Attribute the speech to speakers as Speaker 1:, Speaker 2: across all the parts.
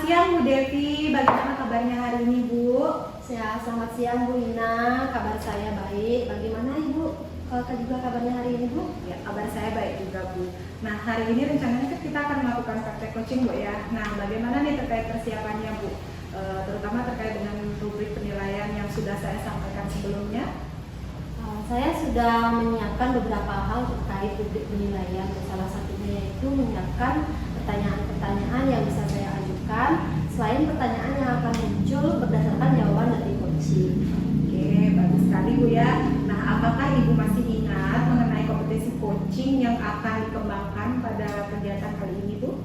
Speaker 1: siang Bu Devi, bagaimana kabarnya hari ini Bu?
Speaker 2: Selamat siang Bu Ina, kabar saya baik. Bagaimana Ibu? Juga kabarnya hari ini Bu?
Speaker 1: Ya, kabar saya baik juga Bu. Nah, hari ini rencananya kita akan melakukan praktek coaching Bu ya. Nah, bagaimana nih terkait persiapannya Bu? Terutama terkait dengan rubrik penilaian yang sudah saya sampaikan sebelumnya.
Speaker 2: Saya sudah menyiapkan beberapa hal terkait rubrik penilaian. Salah satunya yaitu menyiapkan pertanyaan-pertanyaan yang bisa saya ajukan selain pertanyaan yang akan muncul berdasarkan jawaban dari coaching.
Speaker 1: Oke, bagus sekali Bu ya. Nah, apakah Ibu masih ingat mengenai kompetensi coaching yang akan dikembangkan pada kegiatan kali ini Bu?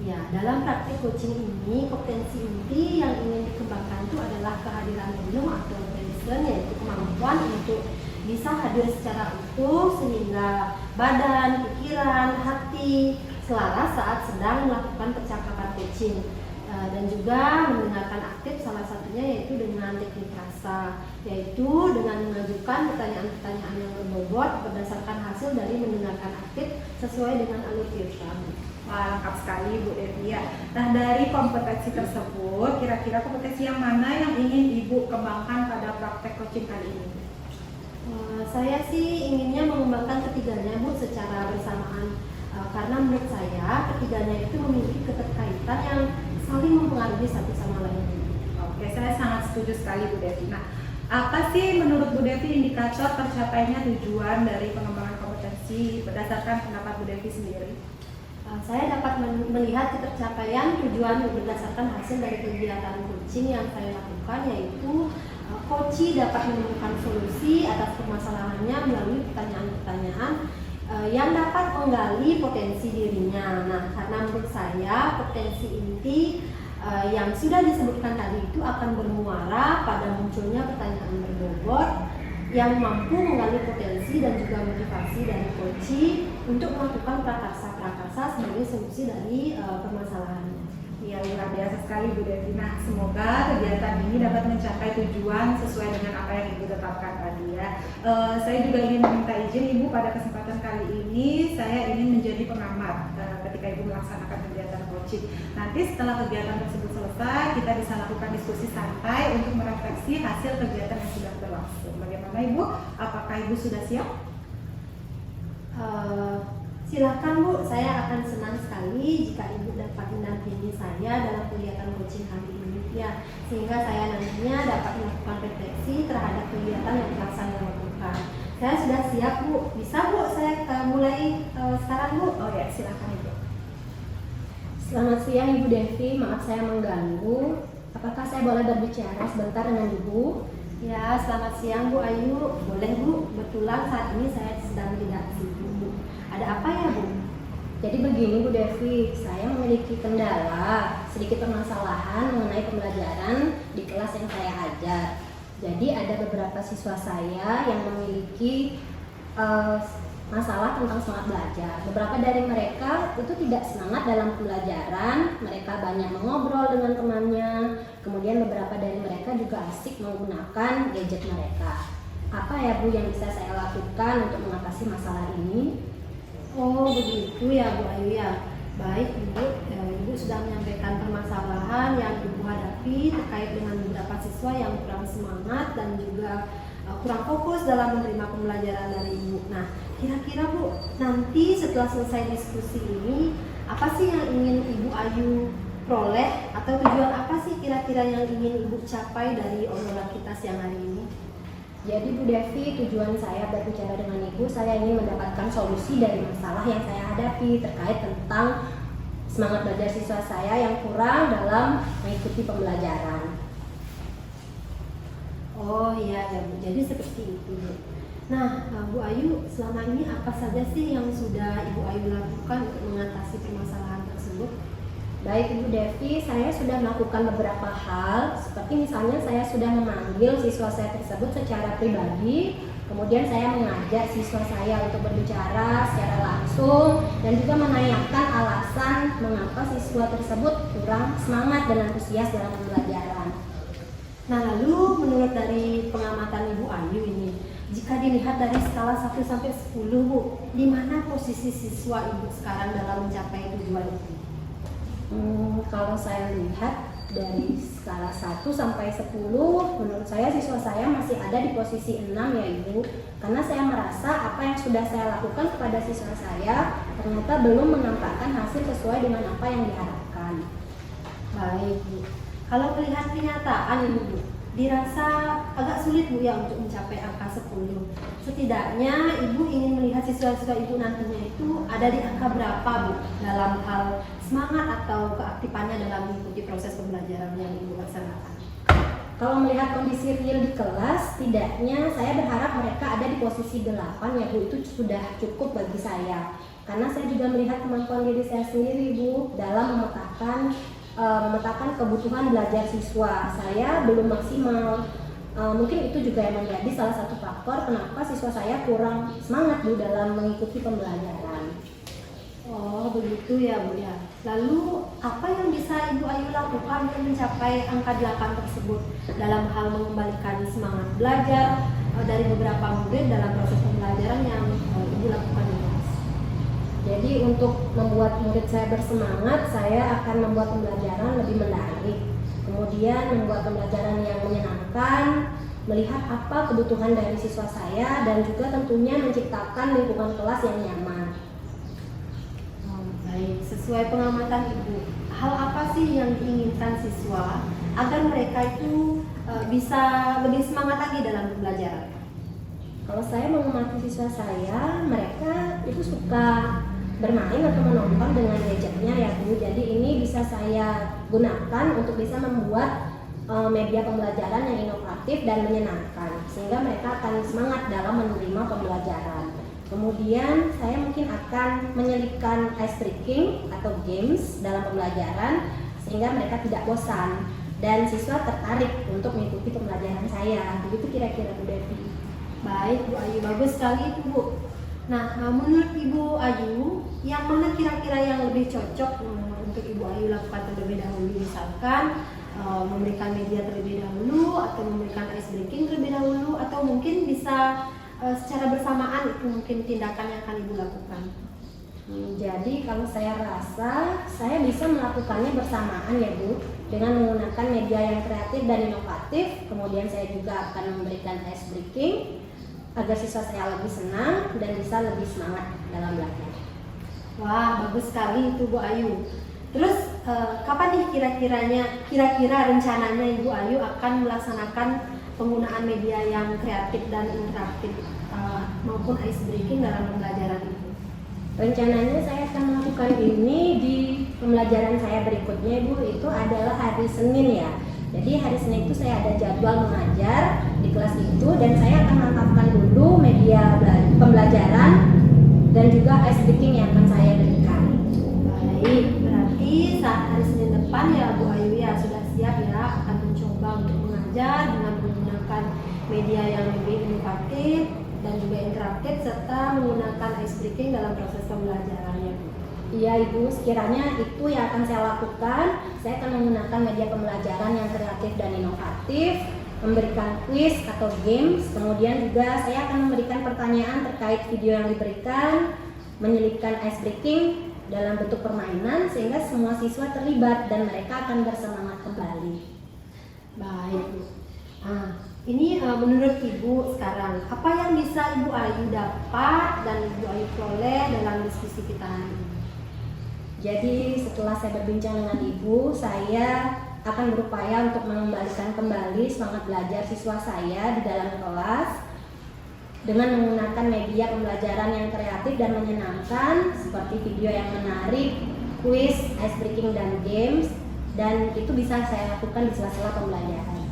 Speaker 2: Ya, dalam praktik coaching ini, kompetensi inti yang ingin dikembangkan itu adalah kehadiran minum atau present, yaitu kemampuan untuk bisa hadir secara utuh sehingga badan, pikiran, hati selaras saat sedang melakukan percakapan coaching. Dan juga mendengarkan aktif, salah satunya yaitu dengan teknik rasa, yaitu dengan mengajukan pertanyaan-pertanyaan yang berbobot berdasarkan hasil dari mendengarkan aktif sesuai dengan alur filter.
Speaker 1: Wah, lengkap sekali Bu Devi ya. Nah, dari kompetensi tersebut, kira-kira kompetensi yang mana yang ingin Ibu kembangkan pada praktek coaching kali ini?
Speaker 2: Saya sih inginnya mengembangkan ketiganya Bu secara bersamaan, karena menurut saya ketiganya itu memiliki keterkaitan yang saling mempengaruhi satu sama lain.
Speaker 1: Oke, saya sangat setuju sekali Bu Devi. Nah, apa sih menurut Bu Devi indikator tercapainya tujuan dari pengembangan kompetensi berdasarkan pendapat Bu Devi sendiri?
Speaker 2: Saya dapat melihat ketercapaian tujuan berdasarkan hasil dari kegiatan coaching yang saya lakukan, yaitu coach dapat menemukan solusi atas permasalahannya melalui pertanyaan-pertanyaan yang dapat menggali potensi dirinya. Nah, karena menurut saya potensi inti yang sudah disebutkan tadi itu akan bermuara pada munculnya pertanyaan berbobot yang mampu menggali potensi dan juga motivasi dari coach untuk melakukan prakarsa-prakarsa sebagai solusi dari permasalahannya.
Speaker 1: Ya, luar biasa sekali Bu Devi. Nah, semoga kegiatan ini dapat mencapai tujuan sesuai dengan apa yang Ibu tetapkan tadi ya. Saya juga ingin meminta izin Ibu pada kesempatan kali ini saya ingin menjadi pengamat ketika Ibu melaksanakan kegiatan coaching. Nanti setelah kegiatan tersebut selesai, kita bisa lakukan diskusi santai untuk merefleksi hasil kegiatan yang sudah berlangsung. Bagaimana Ibu? Apakah Ibu sudah siap?
Speaker 2: Silakan Bu, saya akan senang sekali jika Ibu dapat mendampingi saya dalam kegiatan coaching kali ini ya, sehingga saya nantinya dapat melakukan refleksi terhadap kegiatan yang telah saya lakukan. Saya sudah siap Bu, bisa Bu saya mulai sekarang Bu?
Speaker 1: Oh ya, silakan Ibu.
Speaker 3: Selamat siang Ibu Devi, maaf saya mengganggu. Apakah saya boleh berbicara sebentar dengan Ibu?
Speaker 2: Ya, selamat siang Bu Ayu. Boleh Bu, kebetulan saat ini saya sedang tidak sibuk. Ada apa ya Bu?
Speaker 3: Jadi begini Bu Devi, saya memiliki kendala, sedikit permasalahan mengenai pembelajaran di kelas yang saya ajar. Jadi ada beberapa siswa saya yang memiliki masalah tentang semangat belajar. Beberapa dari mereka itu tidak semangat dalam pembelajaran, mereka banyak mengobrol dengan temannya. Kemudian beberapa dari mereka juga asik menggunakan gadget mereka. Apa ya Bu yang bisa saya lakukan untuk mengatasi masalah ini?
Speaker 2: Oh begitu ya Bu Ayu ya. Baik Ibu, Ibu sudah menyampaikan permasalahan yang Ibu hadapi terkait dengan beberapa siswa yang kurang semangat dan juga kurang fokus dalam menerima pembelajaran dari Ibu. Nah, kira-kira Bu, nanti setelah selesai diskusi ini, apa sih yang ingin Ibu Ayu peroleh atau tujuan apa sih kira-kira yang ingin Ibu capai dari obrolan kita siang hari ini?
Speaker 3: Jadi Bu Devi, tujuan saya berbicara dengan Ibu, saya ingin mendapatkan solusi dari masalah yang saya hadapi terkait tentang semangat belajar siswa saya yang kurang dalam mengikuti pembelajaran.
Speaker 2: Oh iya ya Bu, jadi seperti itu Bu. Nah Bu Ayu, selama ini apa saja sih yang sudah Ibu Ayu lakukan untuk mengatasi permasalahan tersebut?
Speaker 3: Baik Ibu Devi, saya sudah melakukan beberapa hal, seperti misalnya saya sudah memanggil siswa saya tersebut secara pribadi, kemudian saya mengajak siswa saya untuk berbicara secara langsung dan juga menanyakan alasan mengapa siswa tersebut kurang semangat dan antusias dalam pembelajaran.
Speaker 2: Nah lalu menurut dari pengamatan Ibu Ayu ini, jika dilihat dari skala 1 sampai 10 Bu, di mana posisi siswa Ibu sekarang dalam mencapai tujuan itu?
Speaker 3: Kalau saya lihat dari skala 1 sampai 10, menurut saya siswa saya masih ada di posisi 6 ya Ibu. Karena saya merasa apa yang sudah saya lakukan kepada siswa saya ternyata belum menampakkan hasil sesuai dengan apa yang diharapkan.
Speaker 2: Baik Bu. Kalau melihat kenyataan ini Bu, dirasa agak sulit Bu ya untuk mencapai angka 10. Setidaknya Ibu ingin melihat siswa-siswa Ibu nantinya itu ada di angka berapa Bu dalam hal semangat atau keaktifannya dalam mengikuti proses pembelajaran yang Ibu laksanakan.
Speaker 3: Kalau melihat kondisi real di kelas, setidaknya saya berharap mereka ada di posisi 8 ya Bu, itu sudah cukup bagi saya. Karena saya juga melihat kemampuan diri saya sendiri Bu dalam memetakan kebutuhan belajar siswa. Saya belum maksimal. Mungkin itu juga yang menjadi salah satu faktor kenapa siswa saya kurang semangat Bu dalam mengikuti pembelajaran.
Speaker 2: Oh begitu ya Bu ya. Lalu apa yang bisa Ibu Ayu lakukan untuk mencapai angka 8 tersebut dalam hal mengembalikan semangat belajar dari beberapa murid dalam proses pembelajaran yang Ibu lakukan di kelas?
Speaker 3: Jadi untuk membuat murid saya bersemangat, saya akan membuat pembelajaran lebih menarik. Kemudian membuat pembelajaran yang menyenangkan, melihat apa kebutuhan dari siswa saya, dan juga tentunya menciptakan lingkungan kelas yang nyaman.
Speaker 2: Baik, sesuai pengamatan Ibu, hal apa sih yang diinginkan siswa agar mereka itu bisa lebih semangat lagi dalam pembelajaran?
Speaker 3: Kalau saya mengamati siswa saya, mereka itu suka bermain atau menonton dengan gadgetnya ya Bu. Jadi ini bisa saya gunakan untuk bisa membuat media pembelajaran yang inovatif dan menyenangkan, sehingga mereka akan semangat dalam menerima pembelajaran. Kemudian saya mungkin akan menyelipkan ice breaking atau games dalam pembelajaran sehingga mereka tidak bosan dan siswa tertarik untuk mengikuti pembelajaran saya. Begitu kira-kira Bu Devi.
Speaker 2: Baik Bu Ayu, bagus sekali itu Bu. Nah, menurut Ibu Ayu, yang mana kira-kira yang lebih cocok untuk Ibu Ayu lakukan terlebih dahulu? Misalkan memberikan media terlebih dahulu, atau memberikan ice breaking terlebih dahulu, atau mungkin bisa secara bersamaan itu mungkin tindakan yang akan Ibu lakukan.
Speaker 3: Jadi kalau saya rasa saya bisa melakukannya bersamaan ya Bu, dengan menggunakan media yang kreatif dan inovatif. Kemudian saya juga akan memberikan ice breaking agar siswa saya lebih senang dan bisa lebih semangat dalam belajar.
Speaker 2: Wah, bagus sekali itu Bu Ayu. Terus kapan nih kira-kira rencananya Ibu Ayu akan melaksanakan penggunaan media yang kreatif dan interaktif maupun ice breaking dalam pembelajaran itu?
Speaker 3: Rencananya saya akan melakukan ini di pembelajaran saya berikutnya Bu, itu adalah hari Senin ya. Jadi hari Senin itu saya ada jadwal mengajar di kelas itu dan saya akan mantapkan dulu media pembelajaran dan juga ice breaking yang akan saya berikan.
Speaker 2: Baik, berarti saat hari Senin depan ya Bu Ayu ya sudah siap ya akan mencoba untuk mengajar dengan menggunakan media yang lebih inovatif dan juga interaktif serta menggunakan ice breaking dalam proses pembelajarannya Bu.
Speaker 3: Iya Ibu, sekiranya itu yang akan saya lakukan. Saya akan menggunakan media pembelajaran yang kreatif dan inovatif, memberikan quiz atau games, kemudian juga saya akan memberikan pertanyaan terkait video yang diberikan, menyelipkan ice breaking dalam bentuk permainan sehingga semua siswa terlibat dan mereka akan bersemangat kembali.
Speaker 2: Baik Bu. Ini menurut Ibu sekarang, apa yang bisa Ibu Ayu dapat dan Ibu Ayu peroleh dalam diskusi kita hari ini?
Speaker 3: Jadi setelah saya berbincang dengan Ibu, saya akan berupaya untuk mengembalikan kembali semangat belajar siswa saya di dalam kelas dengan menggunakan media pembelajaran yang kreatif dan menyenangkan seperti video yang menarik, quiz, ice breaking dan games, dan itu bisa saya lakukan di sela-sela pembelajaran.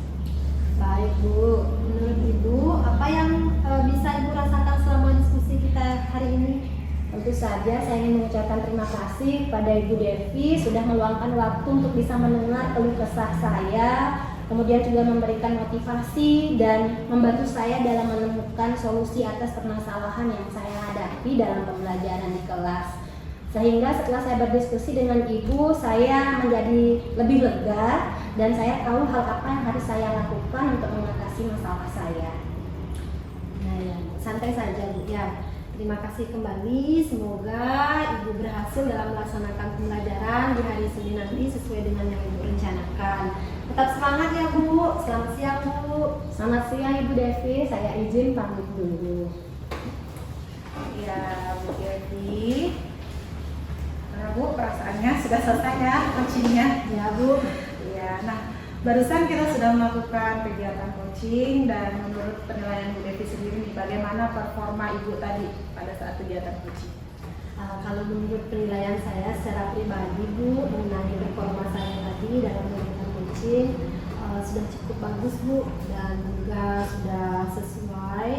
Speaker 2: Baik Bu, menurut Ibu apa yang bisa Ibu rasakan selama diskusi kita hari ini?
Speaker 3: Tentu saja saya ingin mengucapkan terima kasih kepada Ibu Devi sudah meluangkan waktu untuk bisa mendengar keluh kesah saya, kemudian juga memberikan motivasi dan membantu saya dalam menemukan solusi atas permasalahan yang saya hadapi dalam pembelajaran di kelas. Sehingga setelah saya berdiskusi dengan Ibu, saya menjadi lebih lega dan saya tahu hal apa yang harus saya lakukan untuk mengatasi masalah saya.
Speaker 2: Nah ya, santai saja Bu ya. Terima kasih kembali, semoga Ibu berhasil dalam melaksanakan pembelajaran di hari Senin nanti sesuai dengan yang Ibu rencanakan. Tetap semangat ya Bu, selamat siang Bu.
Speaker 3: Selamat siang Ibu Devi, saya izin pamit dulu.
Speaker 1: Ya Bu Devi, karena Bu perasaannya sudah selesai ya coachingnya.
Speaker 2: Ya Bu.
Speaker 1: Ya, nah barusan kita sudah melakukan kegiatan coaching dan menurut penilaian Bu Devi sendiri nih, bagaimana performa Ibu tadi pada saat kegiatan coaching?
Speaker 2: Kalau menurut penilaian saya secara pribadi Bu, mengenai performa saya tadi dalam kegiatan coaching sudah cukup bagus Bu dan juga sudah sesuai.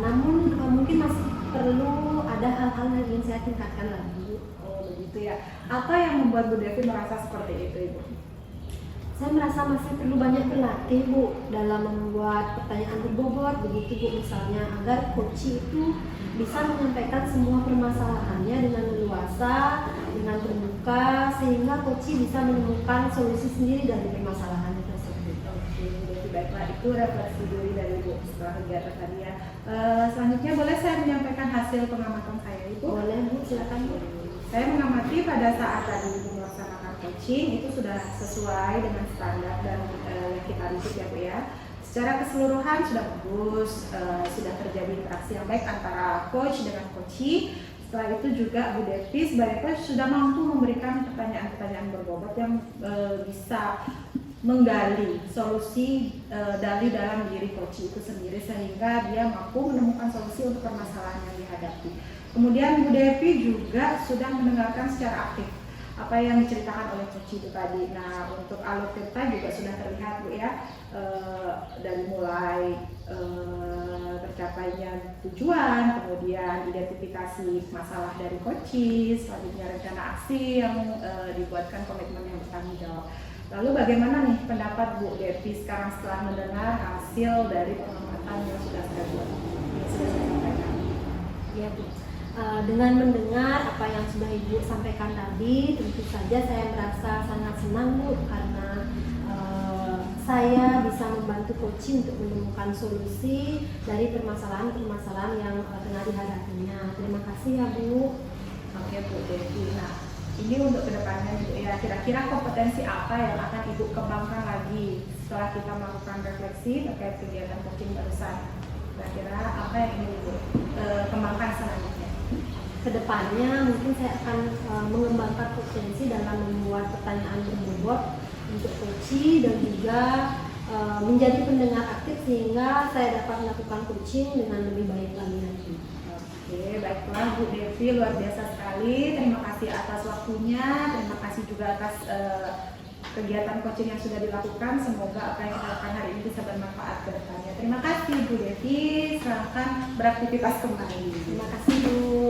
Speaker 2: Namun mungkin masih perlu ada hal-hal yang ingin saya tingkatkan lagi.
Speaker 1: Oh begitu ya. Apa yang membuat Bu Devi merasa seperti itu Ibu?
Speaker 2: Saya merasa masih perlu banyak berlatih Bu dalam membuat pertanyaan berbobot begitu Bu, misalnya agar coach itu bisa menyampaikan semua permasalahannya dengan leluasa, dengan terbuka, sehingga coach bisa menemukan solusi sendiri dari permasalahan tersebut.
Speaker 1: Oke, jadi baiklah, itu refleksi diri dari Ibu setelah kegiatan tadi ya. Selanjutnya boleh saya menyampaikan hasil pengamatan saya Ibu?
Speaker 2: Boleh Bu, silakan Bu.
Speaker 1: Saya mengamati pada saat tadi Ibu melaksanakan coaching itu sudah sesuai dengan standar dan yang kita rujuk ya Bu ya. Secara keseluruhan sudah bagus, sudah terjadi interaksi yang baik antara coach dengan coachee. Setelah itu juga Bu Devi sebagai coach sudah mampu memberikan pertanyaan-pertanyaan berbobot yang bisa menggali solusi dari dalam diri coach itu sendiri sehingga dia mampu menemukan solusi untuk permasalahan yang dihadapi. Kemudian Bu Devi juga sudah mendengarkan secara aktif apa yang diceritakan oleh coach itu tadi. Nah, untuk alur cerita juga sudah terlihat Bu ya, dari mulai tercapainya tujuan, kemudian identifikasi masalah dari coach, selanjutnya rencana aksi yang dibuatkan komitmen yang bertanggung jawab. Lalu bagaimana nih pendapat Bu Devi sekarang setelah mendengar hasil dari pengamatan yang sudah saya buat, yang sudah saya sampaikan?
Speaker 2: Ya Bu. Dengan mendengar apa yang sudah Ibu sampaikan tadi, tentu saja saya merasa sangat senang Bu karena saya bisa membantu coaching untuk menemukan solusi dari permasalahan-permasalahan yang tengah dihadapinya. Terima kasih ya Bu.
Speaker 1: Oke Bu Devi. Nah, ini untuk kedepannya Bu ya, kira-kira kompetensi apa yang akan Ibu kembangkan lagi setelah kita melakukan refleksi terkait kegiatan coaching barusan? Kira-kira apa yang ingin Ibu kembangkan selanjutnya?
Speaker 2: Kedepannya mungkin saya akan mengembangkan potensi dalam membuat pertanyaan berbobot untuk coaching dan juga menjadi pendengar aktif sehingga saya dapat melakukan coaching dengan lebih baik lagi nanti.
Speaker 1: Oke, baiklah Bu Devi, luar biasa sekali. Terima kasih atas waktunya, terima kasih juga atas kegiatan coaching yang sudah dilakukan. Semoga apa yang kita lakukan hari ini bisa bermanfaat ke depannya. Terima kasih Bu Devi, silakan beraktivitas kembali.
Speaker 2: Terima kasih Bu.